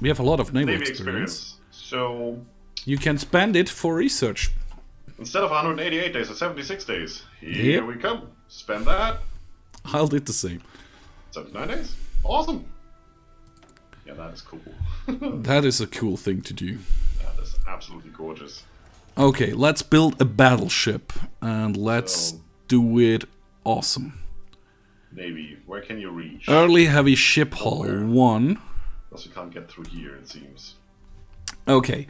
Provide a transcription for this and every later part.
We have a lot of naval Navy experience. So You can spend it for research. instead of 188 days, it's 76 days. Here Yep. we come. Spend that. I'll do the same. 79 days. Awesome. Yeah, that is cool. That is a cool thing to do. That is absolutely gorgeous. Okay, let's build a battleship. And let's So- do it awesome. Navy, where can you reach? Early heavy ship hull Nowhere. 1. Because you can't get through here, it seems. Okay.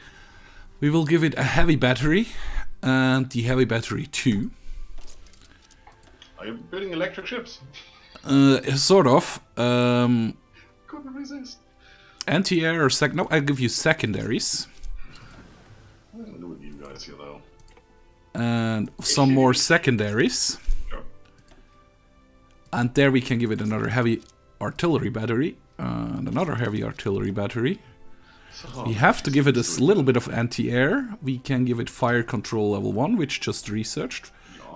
We will give it a heavy battery. And the heavy battery 2. Are you building electric ships? Sort of. Couldn't resist. Anti-air or no, I'll give you secondaries. What am I gonna do with you guys here, though? And some more secondaries. Sure. And there we can give it another heavy artillery battery. And another heavy artillery battery. So, We have to give it a little bit of anti-air. We can give it fire control level 1, which just researched.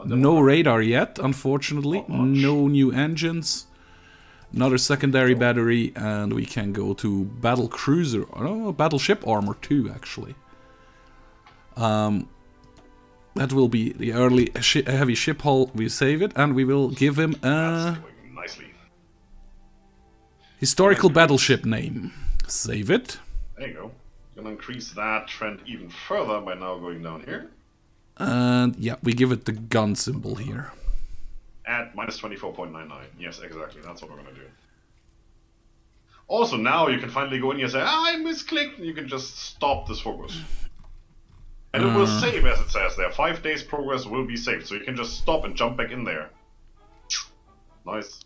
No radar yet, unfortunately. No new engines. Another secondary battery, and we can go to battle cruiser. Oh, battleship armor 2, actually. That will be the early heavy ship hull. We save it, and we will give him That's a doing nicely. historical battleship name. Save it. There you go. Gonna increase that trend even further by now going down here. And yeah, we give it the gun symbol here. At minus 24.99. Yes, exactly. That's what we're gonna do. Also, now you can finally go in here and say, I misclicked, and you can just stop this focus. And it will save, as it says there. 5 days progress will be saved, so you can just stop and jump back in there. Nice.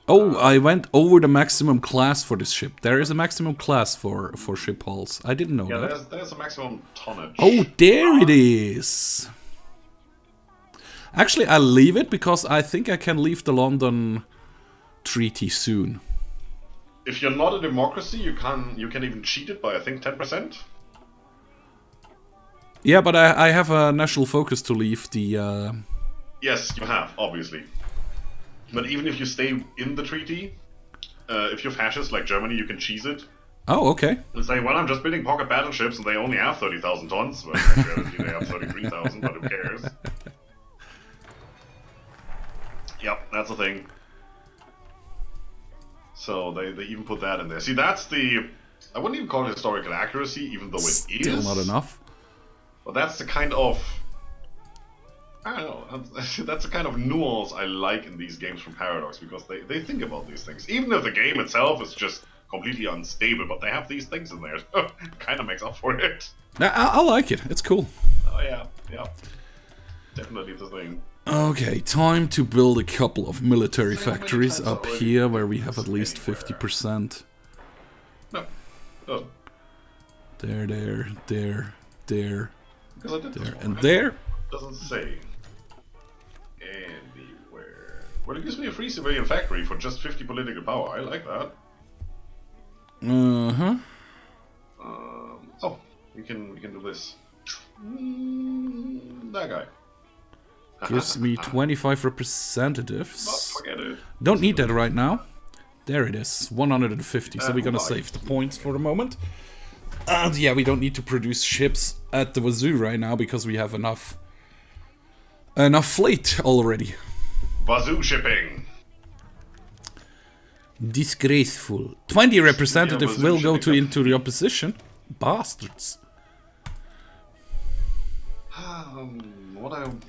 Oh, I went over the maximum class for this ship. There is a maximum class for ship hulls. I didn't know Yeah, that. there's a maximum tonnage. Oh, there it is. Actually, I'll leave it because I think I can leave the London Treaty soon. If you're not a democracy, you can even cheat it by, I think, 10%. Yeah, but I have a national focus to leave the... Yes, you have, obviously. But even if you stay in the treaty, if you're fascist like Germany, you can cheese it. Oh, okay. And say, well, I'm just building pocket battleships and they only have 30,000 tons. Well, actually, they have 33,000, but who cares? Yep, that's the thing. So they even put that in there. See, that's the... I wouldn't even call it historical accuracy, even though it is. Still not enough. But that's the kind of... I don't know, that's the kind of nuance I like in these games from Paradox, because they think about these things. Even if the game itself is just completely unstable, but they have these things in there. Kind of makes up for it. I like it. It's cool. Oh yeah, yeah. Definitely the thing. Okay, time to build a couple of military factories up here where we have at least 50%. No. Oh. There, there, Because I did this one, and right? there. Doesn't say anywhere. Well, it gives me a free civilian factory for just 50 political power. I like that. Uh-huh. Oh, we can do this. That guy. Gives me 25 Not representatives. forget it. Don't need that right now. There it is, 150. So we're gonna Nice. save the points for the moment. And yeah, we don't need to produce ships at the wazoo right now because we have enough fleet already. Wazoo shipping. Disgraceful. 20 representatives wazoo will go shipping. into the opposition. Bastards.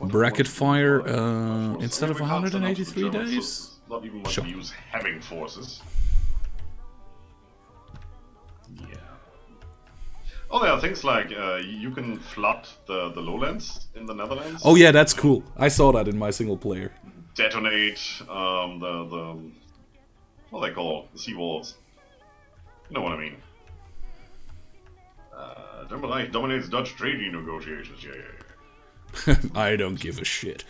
Bracket fire instead of 183 days. Not even much Sure. use having forces. Yeah. Oh, there are things like you can flood the lowlands in the Netherlands. Oh yeah, that's cool. I saw that in my single player. Detonate the what are they called? The seawalls. You know what I mean. Dominates Dutch treaty negotiations. Yeah, yeah, I don't give a shit.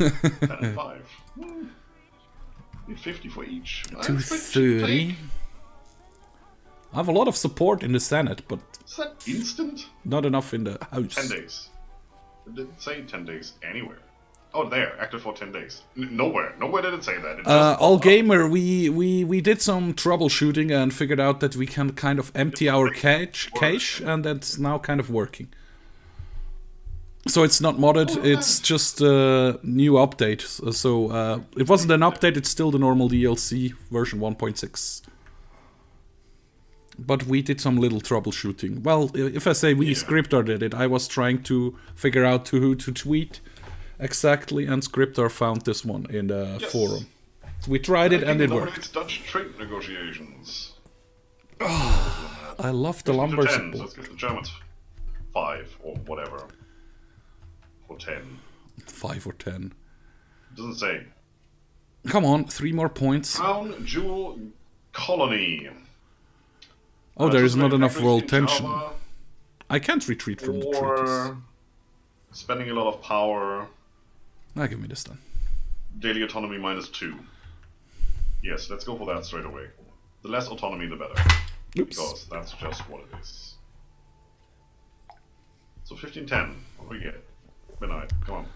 yeah. 10 and 5. Need 50 for each. That's pretty cheap. 230. I have a lot of support in the Senate, but Is that instant? not enough in the House. 10 days. It didn't say 10 days anywhere. Oh, there, active for 10 days. Nowhere did it say that. It All Gamer, we did some troubleshooting and figured out that we can kind of empty our cache, and that's now kind of working. So it's not modded, it's just a new update. So it wasn't an update, it's still the normal DLC version 1.6. But we did some little troubleshooting. Well, if I say we, Scryptar did it, I was trying to figure out to who to tweet exactly, and Scryptar found this one in the forum. So we tried it and it worked. Dutch trade negotiations. I love the lumber support. Let's give the Germans 5 or whatever. For 10. 5 or 10. Doesn't say. Come on, 3 more points. Crown Jewel Colony. Oh, there is not enough world tension. I can't retreat from the treaties. Spending a lot of power. Now give me this then. Daily autonomy -2. Yes, let's go for that straight away. The less autonomy, the better. Oops. Because that's just what it is. So 15-10. What do we get? Midnight. Come on.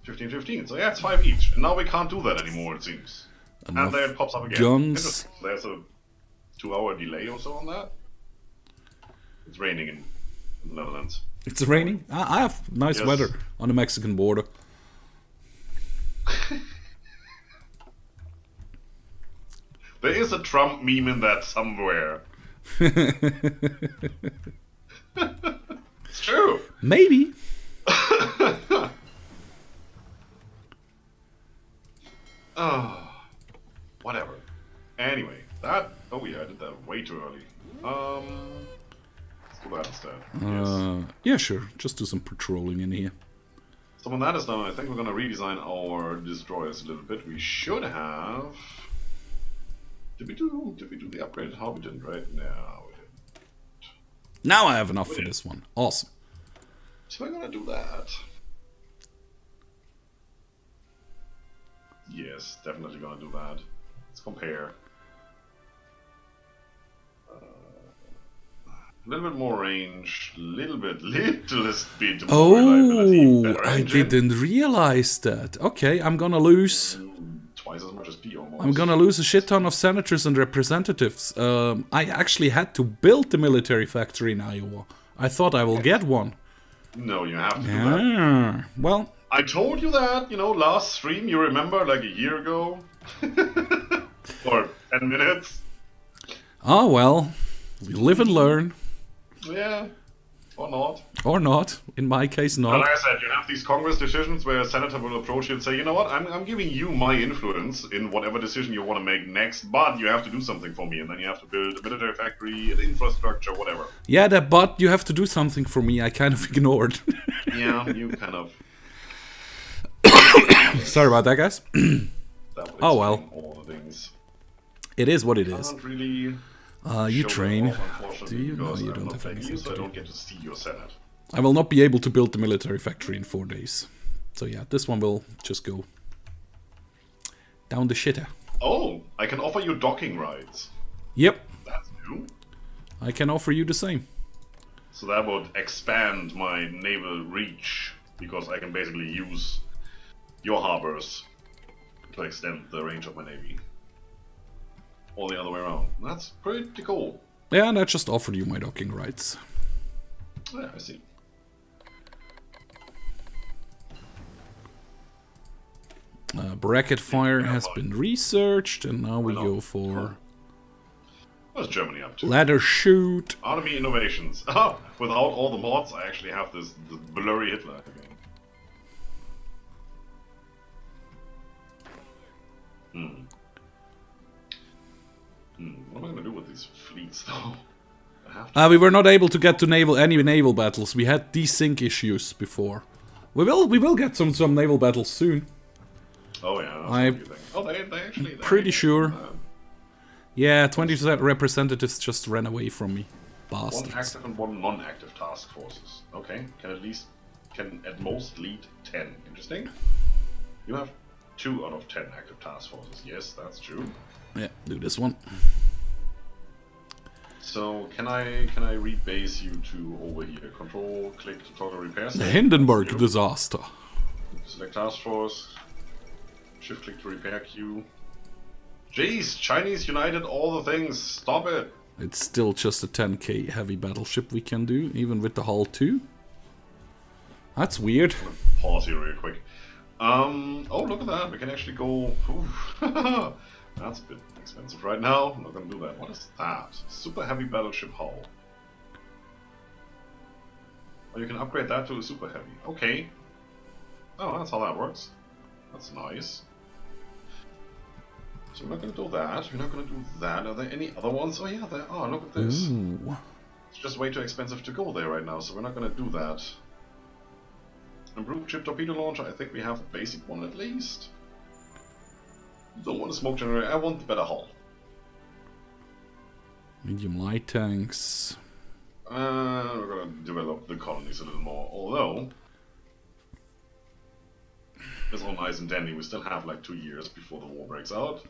15-15. So yeah, it's 5 each. And now we can't do that anymore, it seems. Enough and then it pops up again. Guns. There's a 2-hour delay or so on that. It's raining in the Netherlands. It's raining? I have nice weather on the Mexican border. There is a Trump meme in that somewhere. It's true. Maybe. Oh, whatever. Anyway, that... Oh yeah, I did that way too early. Let's do that instead. Yeah, sure. Just do some patrolling in here. So when that is done, I think we're gonna redesign our destroyers a little bit. We should have... Did we do the upgrade? How we didn't, right? No, we didn't. Now I have enough for this one. Awesome. So we're gonna do that. Yes, definitely gonna do that. Let's compare. A little bit more range, littlest bit more reliability. Better I engine. didn't realize that. Okay, I'm gonna lose... Twice as much as P almost. I'm gonna lose a shit ton of senators and representatives. I actually had to build the military factory in Iowa. I thought I will get one. No, you have to do that. Well... I told you that, last stream, you remember, like a year ago? Or 10 minutes? Oh, well. We live and learn. Yeah, or not. Or not. In my case, But not. like I said, you have these Congress decisions where a senator will approach you and say, you know what, I'm giving you my influence in whatever decision you want to make next, but you have to do something for me, and then you have to build a military factory, an infrastructure, whatever. Yeah, that but you have to do something for me, I kind of ignored. Yeah, you kind of... Sorry about that, guys. Oh, well. All the things. It is what it I is. can't really You show train. it off, unfortunately, Do you? No, because you I'm don't not have playing anything you, so to I do. don't get to see your Senate. I will not be able to build the military factory in 4 days. So yeah, this one will just go down the shitter. Oh, I can offer you docking rights. Yep, That's new. I can offer you the same. So that would expand my naval reach, because I can basically use your harbors to extend the range of my navy. Or the other way around. That's pretty cool. Yeah, and I just offered you my docking rights. Yeah, I see. Bracket fire has been researched, and now we go for What's Germany up to? ladder shoot. Army innovations. Ah, without all the mods, I actually have this blurry Hitler again. What am I gonna do with these fleets, though? I have to. We were not able to get to any naval battles. We had desync issues before. We will get some naval battles soon. Oh yeah. I'm they actually. pretty sure. Yeah, 20% representatives just ran away from me. One Bastards. active and one non-active task forces. Okay, can at most lead 10. Interesting. You have 2 out of 10 active task forces. Yes, that's true. Yeah, do this one. So can I rebase you to over here? Control, click to toggle repairs. The Hindenburg disaster. Select task force. Shift click to repair queue. Jeez, Chinese United, all the things. Stop it. It's still just a 10k heavy battleship we can do, even with the hull 2. That's weird. Pause here real quick. Oh, look at that. We can actually go... That's a bit expensive right now. I'm not gonna do that. What is that? Super heavy battleship hull. Oh, you can upgrade that to a super heavy. Okay. Oh, that's how that works. That's nice. So we're not gonna do that. We're not gonna do that. Are there any other ones? Oh yeah, there are. Look at this. Ooh. It's just way too expensive to go there right now, so we're not gonna do that. Improved ship torpedo launcher. I think we have a basic one at least. Don't want a smoke generator. I want the better hull. Medium light tanks. We're gonna develop the colonies a little more. Although it's all nice and dandy. We still have like 2 years before the war breaks out.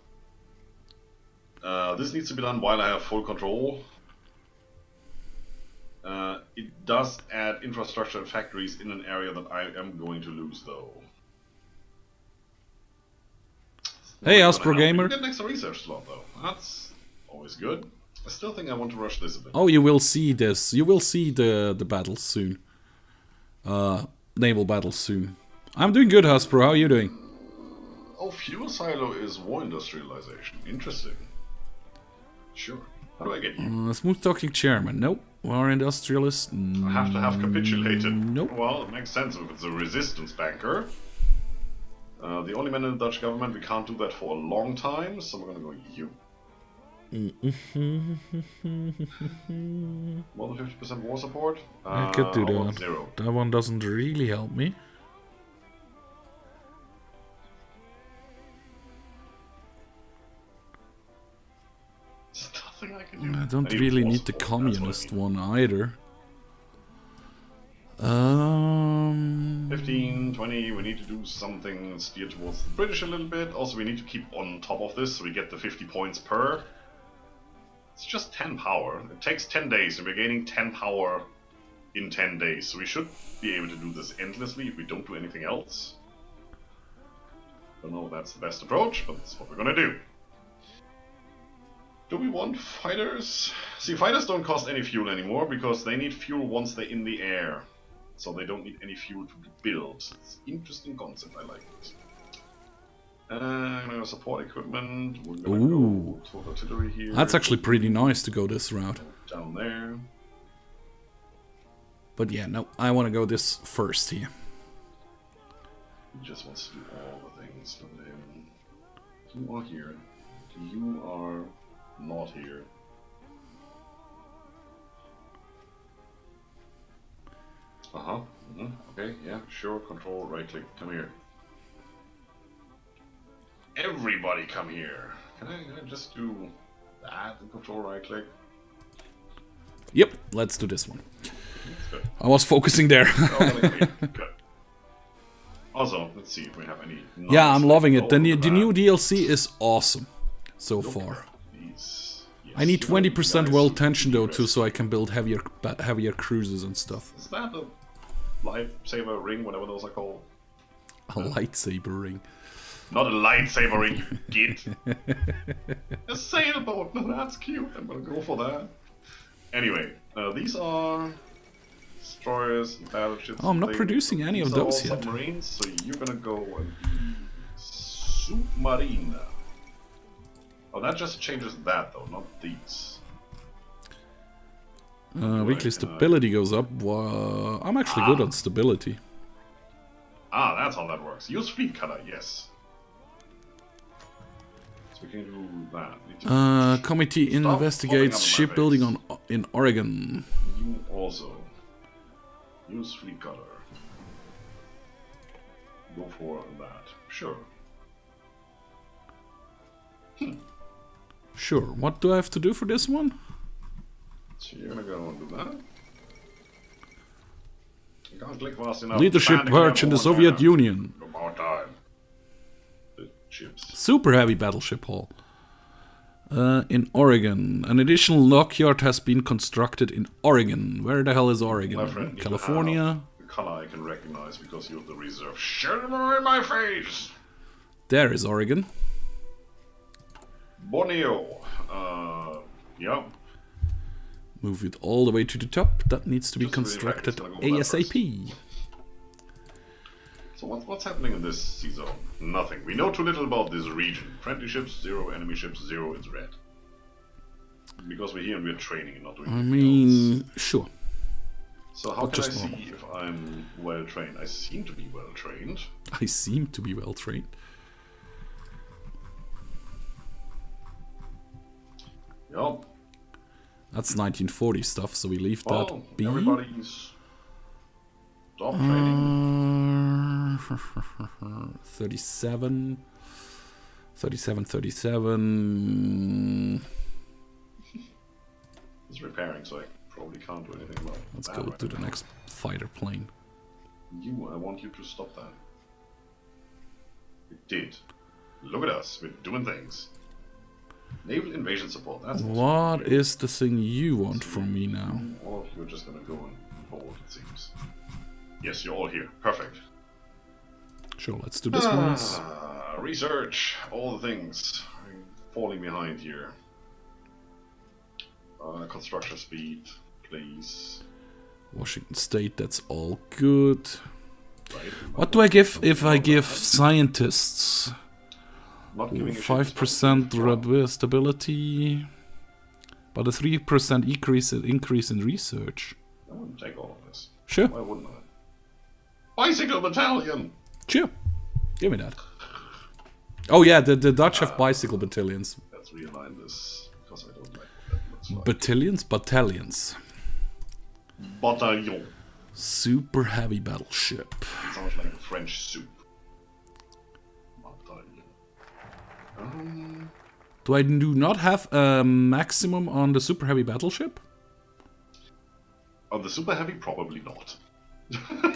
This needs to be done while I have full control. It does add infrastructure and factories in an area that I am going to lose, though. Hey, Aspro Gamer. You get an extra research slot, though. That's always good. I still think I want to rush this a bit. Oh, you will see this. You will see the battles soon. Naval battles soon. I'm doing good, Aspro. How are you doing? Oh, fuel silo is war industrialization. Interesting. Sure. How do I get you? Smooth talking chairman. Nope. War industrialist. I have to have capitulated. Nope. Well, it makes sense if it's a resistance banker. The only man in the Dutch government, we can't do that for a long time, so we're gonna go you. More than 50% war support? I could do that. 0. That one doesn't really help me. There's nothing I can do. I don't really need the communist one either. 15, 20, we need to do something steer towards the British a little bit. Also, we need to keep on top of this so we get the 50 points per. It's just 10 power. It takes 10 days and we're gaining 10 power in 10 days. So we should be able to do this endlessly if we don't do anything else. Don't know if that's the best approach, but that's what we're gonna do. Do we want fighters? See, fighters don't cost any fuel anymore because they need fuel once they're in the air. So they don't need any fuel to build. It's an interesting concept, I like it. Support equipment, we're gonna go toward artillery here. That's actually pretty nice to go this route. Down there. But yeah, no, I want to go this first here. He just wants to do all the things. You are here. You are not here. Uh-huh. Okay, yeah, sure. Control, right click. Come here. Everybody come here. Can I just do that and control right click? Yep, let's do this one. I was focusing there. Good. Also, let's see if we have any... Yeah, I'm loving it. The new DLC is awesome so far. Yes, I need 20% world tension though too, so I can build heavier cruisers and stuff. Is that a lightsaber ring, whatever those are called? A lightsaber ring. Not a lightsaber ring, you git. A sailboat, no, that's cute. I'm gonna go for that. Anyway, these are destroyers and battleships. Oh, I'm not producing any of those yet. Submarines, so you're gonna go and submarine. Oh, that just changes that though, not these. Weekly stability goes up. I'm actually good on stability. Ah, that's how that works. Use fleet cutter, yes. So we can do that. Committee investigates shipbuilding in Oregon. You also use fleet cutter. Go for that. Sure. Sure. What do I have to do for this one? So you're gonna go and do that. You can't click fast enough. Leadership perch in the Soviet Union. About time. The ships. Super heavy battleship hull. In Oregon. An additional dockyard has been constructed in Oregon. Where the hell is Oregon? California. color I can recognize because you're the reserve. Shut in my face! There is Oregon. Borneo. Yeah. Move it all the way to the top. That needs to be Just really constructed fast. Gonna go left first. ASAP. So what's happening in this sea zone? Nothing. We know too little about this region. Friendly ships, 0. Enemy ships, 0. It's red. Because we're here and we're training and not doing I anything else. mean, sure. So how Not can I just see normal. if I'm well trained? I seem to be well trained. I seem to be well trained. Yup. That's 1940 stuff, so we leave that Oh, be. everybody's stop training. 37. 37. It's repairing, so I probably can't do anything about it. Let's go to the next fighter plane. I want you to stop that. We did. Look at us, we're doing things. Naval invasion support, that's What is the thing you want from me now? All of you are just gonna go and forward, it seems. Yes, you're all here. Perfect. Sure, let's do this once. Research, all the things. I'm falling behind here. Construction speed, please. Washington State, that's all good. Right. What do I give if I give scientists? Not giving a shit. 5% stability, but a 3% increase in research. I wouldn't take all of this. Sure, Why wouldn't I? Bicycle battalion! sure. Give me that. Oh yeah, the Dutch have bicycle battalions. Let's realign this, because I don't like what that looks like. Battalions? Bataillon. Super heavy battleship. Sounds like a French soup. Bataillon. Do I do not have a maximum on the super heavy battleship? On the super heavy, probably not.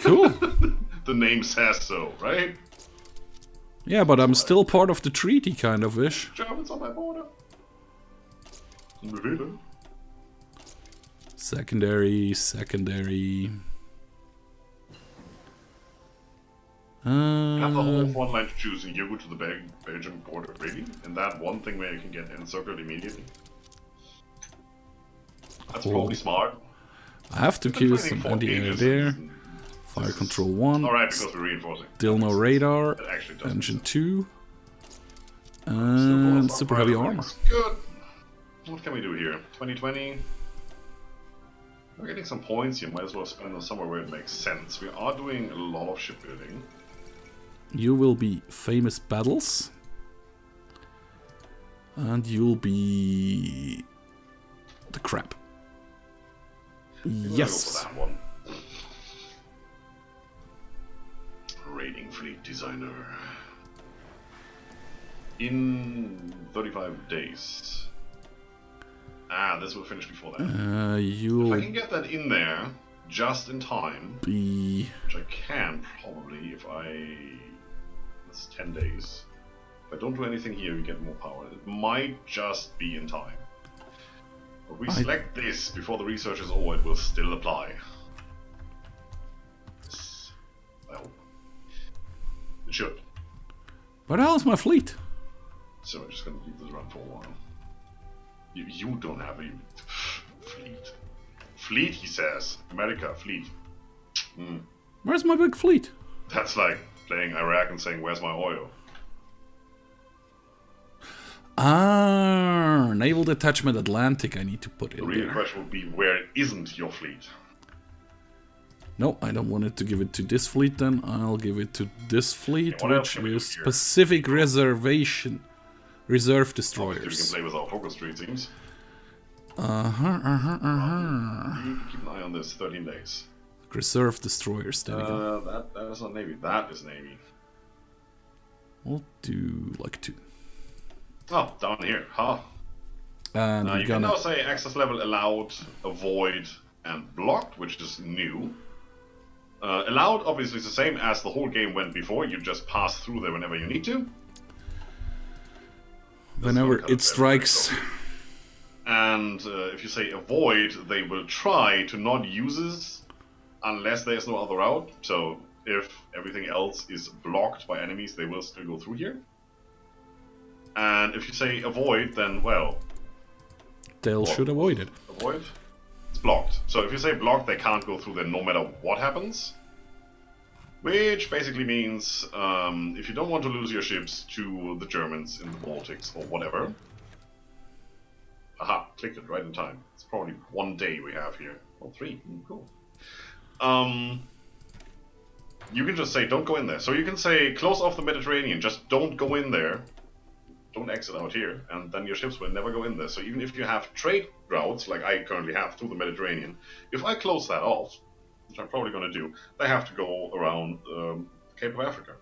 Cool. The name says so, right? Yeah, but I'm still part of the treaty, kind of ish. Germans on my border. Really? Secondary. Have the whole front line to choose and you go to the Belgian border, really? And that one thing where you can get encircled immediately? That's probably smart. I have to kill some anti-air there. Fire control 1. Alright, because we're reinforcing. Still no radar. It actually does. Engine 2. And super heavy armor. Good. What can we do here? 2020. We're getting some points here. Might as well spend them somewhere where it makes sense. We are doing a lot of shipbuilding. You will be famous battles. And you'll be the crap. Yes. Go for that one. Raiding fleet designer. In 35 days. This will finish before that. If I You'll can get that in there just in time, be... which I can probably if that's 10 days. If I don't do anything here, we get more power. It might just be in time. If we select this before the research is over, it will still apply. Yes. I hope. It should. Where the hell is my fleet? So we're just gonna leave this run for a while. You don't have a fleet. Fleet, he says. America, fleet. Where's my big fleet? That's like playing Iraq and saying, where's my oil? Naval Detachment Atlantic I need to put The in real there. question would be, where isn't your fleet? No, I don't want it to give it to this fleet then. I'll give it to this fleet, what else which can we do is here? Pacific Reserve Obviously, we can destroyers. play with our focus tree, it seems. You keep an eye on this, 13 days. Reserve destroyers, there we go. That is not Navy, that is Navy. We'll do like 2. Oh, down here, huh? And we're You can gonna... now say access level allowed, avoid, and blocked, which is new. Allowed, obviously, is the same as the whole game went before. You just pass through there whenever you need to. Whenever it strikes... And if you say avoid, they will try to not use unless there's no other route. So if everything else is blocked by enemies, they will still go through here. And if you say avoid, then, well... They should avoid it. Avoid? It's blocked. So if you say blocked, they can't go through there no matter what happens. Which basically means, if you don't want to lose your ships to the Germans in the Baltics or whatever... Aha, clicked it right in time. It's probably 1 day we have here. Oh, 3. Cool. You can just say, don't go in there. So you can say, close off the Mediterranean, just don't go in there. Don't exit out here, and then your ships will never go in there. So even if you have trade routes, like I currently have through the Mediterranean, if I close that off, which I'm probably going to do, they have to go around Cape of Africa.